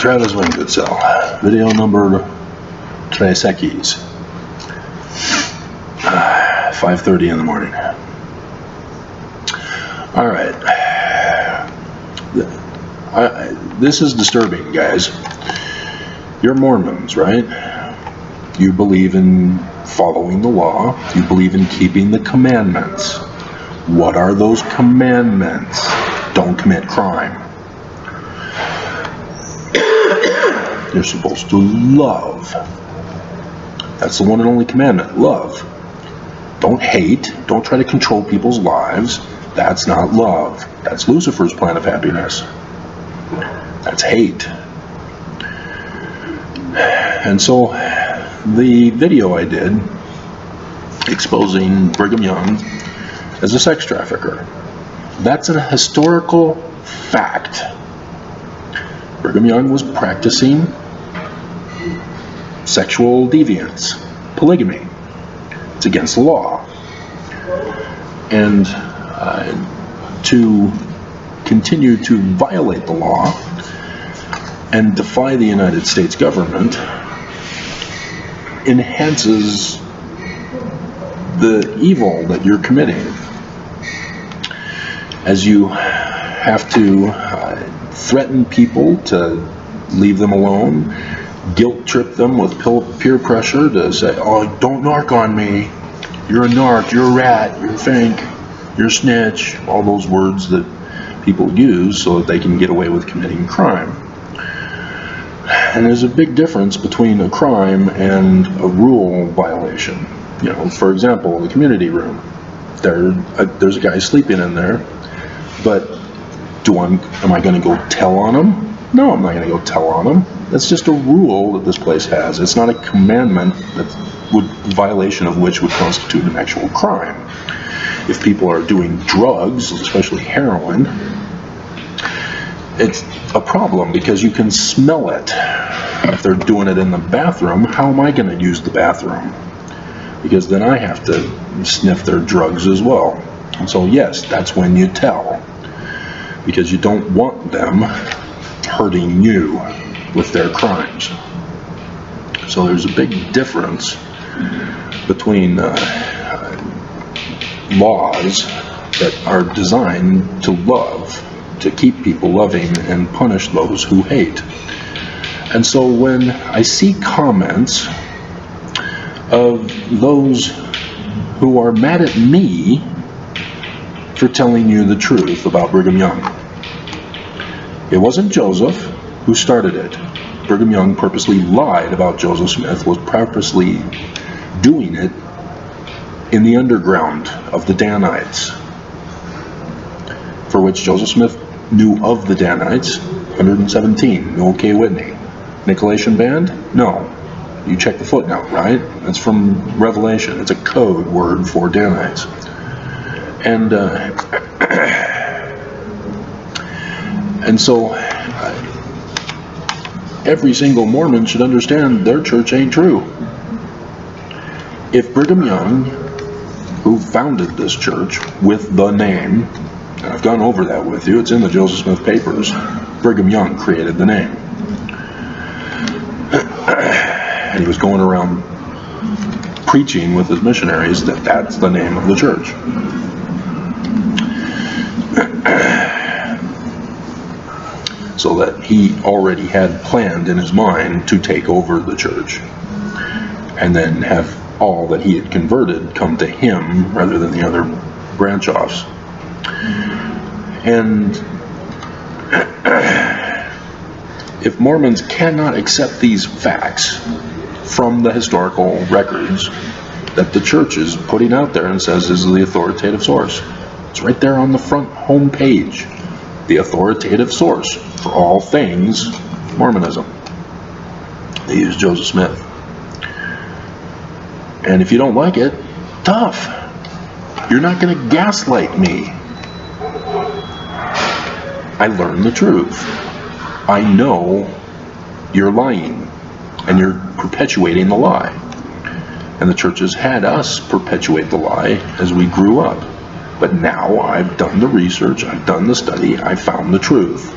Travis Winkletzel, video number 36, 5:30 in the morning. All right, this is disturbing, guys. You're Mormons, right? You believe in following the law. You believe in keeping the commandments. What are those commandments? Don't commit crime. You're supposed to love. That's the one and only commandment, love. Don't hate. Don't try to control people's lives. That's not love. That's Lucifer's plan of happiness. That's hate. And so the video I did exposing Brigham Young as a sex trafficker, that's a historical fact. Brigham Young was practicing sexual deviance, polygamy. It's against the law. And to continue to violate the law and defy the United States government enhances the evil that you're committing, as you have to threaten people to leave them alone, guilt trip them with peer pressure to say, oh, don't narc on me, you're a narc, you're a rat, you're a fink, you're a snitch, all those words that people use so that they can get away with committing crime. And there's a big difference between a crime and a rule violation. You know, for example, the community room, there's a guy sleeping in there, but am I going to go tell on him? No, I'm not going to go tell on him. That's just a rule that this place has. It's not a commandment violation of which would constitute an actual crime. If people are doing drugs, especially heroin, it's a problem because you can smell it. If they're doing it in the bathroom, how am I going to use the bathroom? Because then I have to sniff their drugs as well. And so yes, that's when you tell, because you don't want them hurting you with their crimes. So there's a big difference between laws that are designed to love, to keep people loving and punish those who hate. And so when I see comments of those who are mad at me for telling you the truth about Brigham Young, it wasn't Joseph who started it. Brigham Young purposely lied about Joseph Smith, was purposely doing it in the underground of the Danites, for which Joseph Smith knew of the Danites, 117, no K. Whitney. Nicolaitan band? No. You check the footnote, right? That's from Revelation. It's a code word for Danites. And so every single Mormon should understand their church ain't true. If Brigham Young, who founded this church with the name, and I've gone over that with you, it's in the Joseph Smith papers, Brigham Young created the name. And he was going around preaching with his missionaries that that's the name of the church. So that he already had planned in his mind to take over the church and then have all that he had converted come to him rather than the other branch offs. And if Mormons cannot accept these facts from the historical records that the church is putting out there and says is the authoritative source, it's right there on the front home page, the authoritative source for all things Mormonism. They use Joseph Smith. And if you don't like it, tough. You're not going to gaslight me. I learned the truth. I know you're lying and you're perpetuating the lie. And the church has had us perpetuate the lie as we grew up. But now I've done the research, I've done the study, I've found the truth.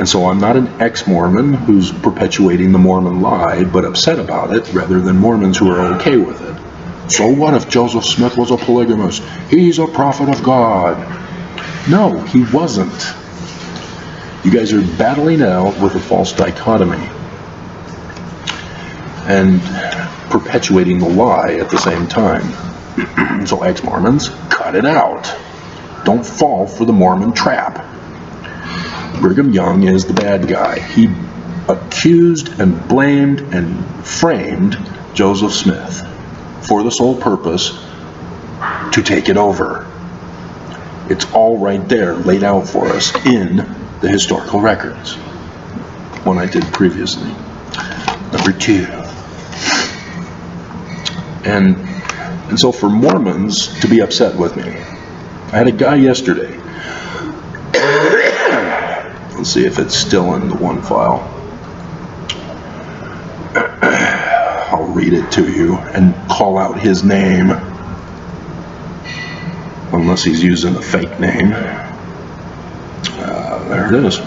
And so I'm not an ex-Mormon who's perpetuating the Mormon lie, but upset about it, rather than Mormons who are okay with it. So what if Joseph Smith was a polygamist? He's a prophet of God. No, he wasn't. You guys are battling out with a false dichotomy and perpetuating the lie at the same time. So ex-Mormons, cut it out. Don't fall for the Mormon trap. Brigham Young is the bad guy. He accused and blamed and framed Joseph Smith for the sole purpose to take it over. It's all right there, laid out for us in the historical records. One I did previously. Number 2. And so for Mormons to be upset with me, I had a guy yesterday. Let's see if it's still in the one file. I'll read it to you and call out his name, unless he's using a fake name. There it is.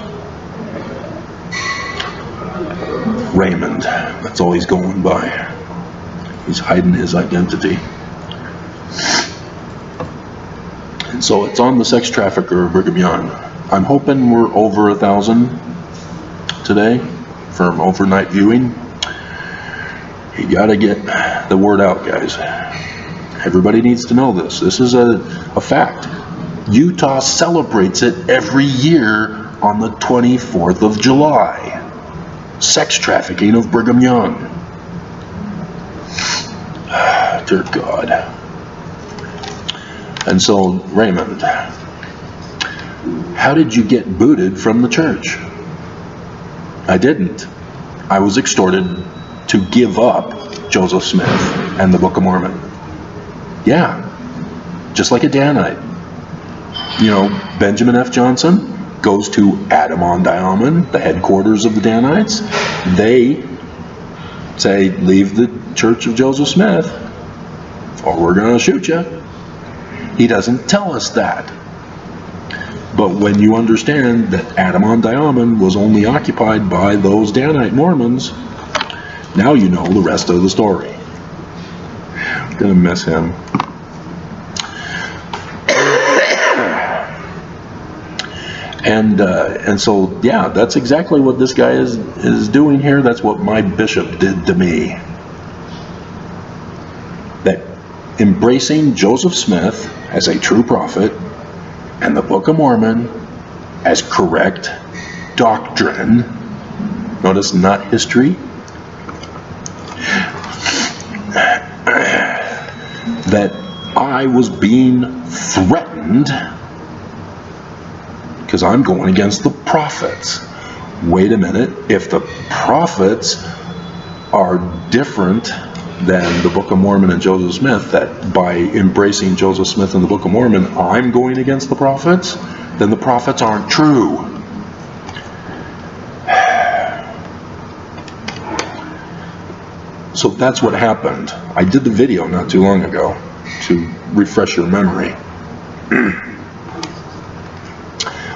Raymond. That's all he's going by. He's hiding his identity. And so it's on the sex trafficker Brigham Young. I'm hoping we're over 1,000 today from overnight viewing. You gotta get the word out, guys. Everybody needs to know this. This is a fact. Utah celebrates it every year on the 24th of July. Sex trafficking of Brigham Young. Dear God. And so, Raymond, how did you get booted from the church? I didn't. I was extorted to give up Joseph Smith and the Book of Mormon. Yeah, just like a Danite. You know, Benjamin F. Johnson goes to Adam-on-Diamond, the headquarters of the Danites. They say, leave the Church of Joseph Smith, or we're going to shoot you. He doesn't tell us that. But when you understand that Adam-on-Diamond was only occupied by those Danite Mormons, now you know the rest of the story. I'm going to miss him. And so, yeah, that's exactly what this guy is doing here. That's what my bishop did to me. That embracing Joseph Smith as a true prophet and the Book of Mormon as correct doctrine, notice not history, that I was being threatened because I'm going against the prophets. Wait a minute, if the prophets are different than the Book of Mormon and Joseph Smith, that by embracing Joseph Smith and the Book of Mormon, I'm going against the prophets, then the prophets aren't true. So that's what happened. I did the video not too long ago to refresh your memory.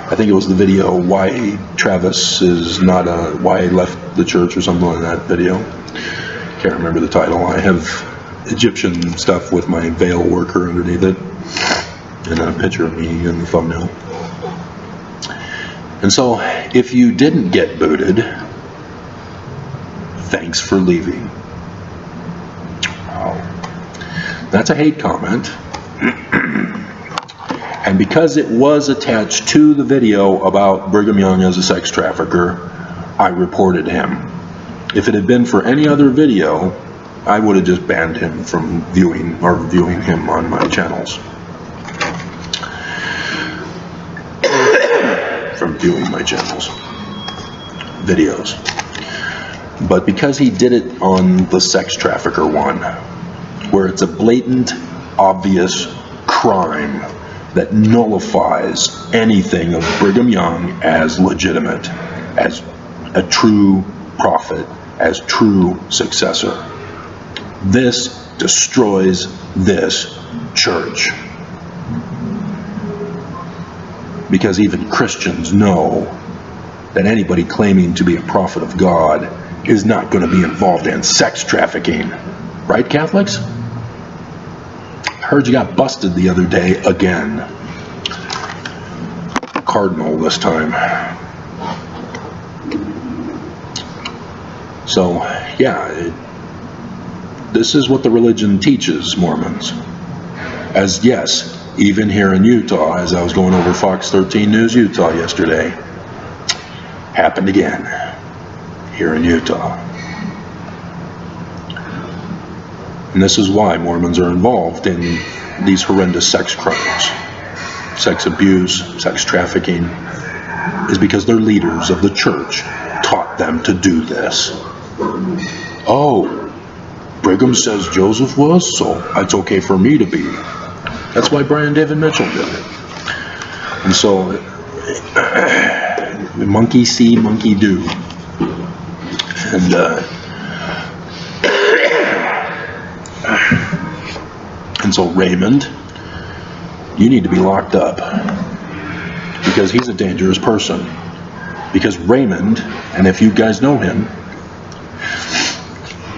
I think it was the video why Travis is not why he left the church or something like that video. Can't remember the title. I have Egyptian stuff with my veil worker underneath it and a picture of me in the thumbnail. And so if you didn't get booted, thanks for leaving. Wow. That's a hate comment. And because it was attached to the video about Brigham Young as a sex trafficker, I reported him. If it had been for any other video, I would have just banned him from viewing him on my channels. From viewing my channels. Videos. But because he did it on the sex trafficker one, where it's a blatant, obvious crime that nullifies anything of Brigham Young as legitimate, as a true prophet, as true successor. This destroys this church. Because even Christians know that anybody claiming to be a prophet of God is not going to be involved in sex trafficking. Right, Catholics? I heard you got busted the other day again. Cardinal this time. So, yeah, this is what the religion teaches Mormons. As yes, even here in Utah, as I was going over Fox 13 News Utah yesterday, happened again here in Utah. And this is why Mormons are involved in these horrendous sex crimes, sex abuse, sex trafficking, is because their leaders of the church taught them to do this. Oh, Brigham says Joseph was, so it's okay for me to be. That's why Brian David Mitchell did it. And so, monkey see, monkey do. And so Raymond, you need to be locked up because he's a dangerous person. Because Raymond, and if you guys know him,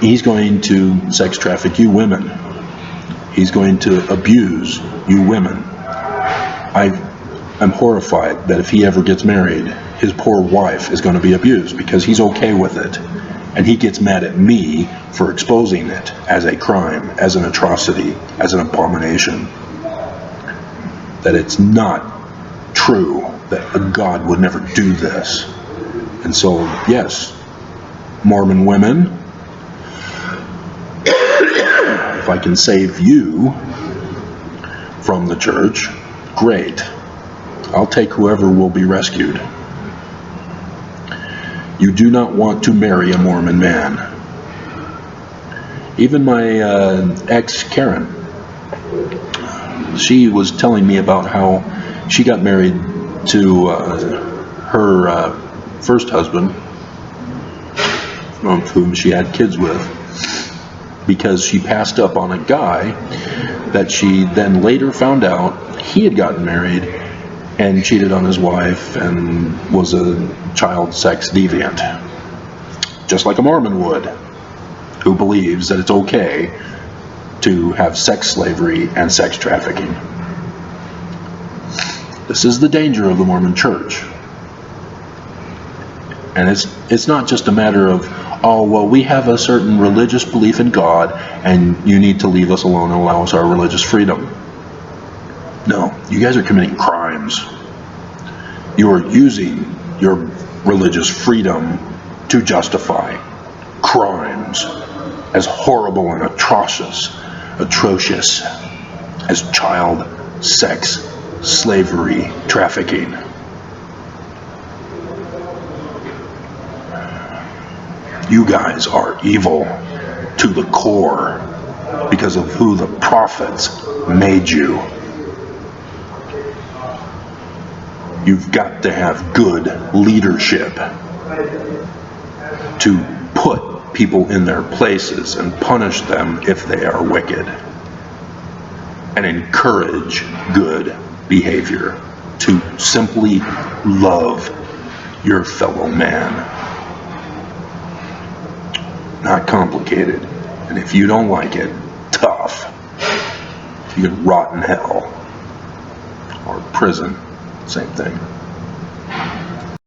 he's going to sex traffic you women. He's going to abuse you women. I'm horrified that if he ever gets married, his poor wife is going to be abused because he's okay with it. And he gets mad at me for exposing it as a crime, as an atrocity, as an abomination. That it's not true, that a God would never do this. And so, yes, Mormon women, if I can save you from the church, great. I'll take whoever will be rescued. You do not want to marry a Mormon man. Even my ex, Karen, she was telling me about how she got married to her first husband, of whom she had kids with, because she passed up on a guy that she then later found out he had gotten married and cheated on his wife and was a child sex deviant. Just like a Mormon would, who believes that it's okay to have sex slavery and sex trafficking. This is the danger of the Mormon Church. And it's not just a matter of, oh, well, we have a certain religious belief in God, and you need to leave us alone and allow us our religious freedom. No, you guys are committing crimes. You are using your religious freedom to justify crimes as horrible and atrocious as child sex slavery trafficking. You guys are evil to the core because of who the prophets made you. You've got to have good leadership to put people in their places and punish them if they are wicked, and encourage good behavior, to simply love your fellow man. Not complicated. And if you don't like it, tough. You can rot in hell or prison. Same thing.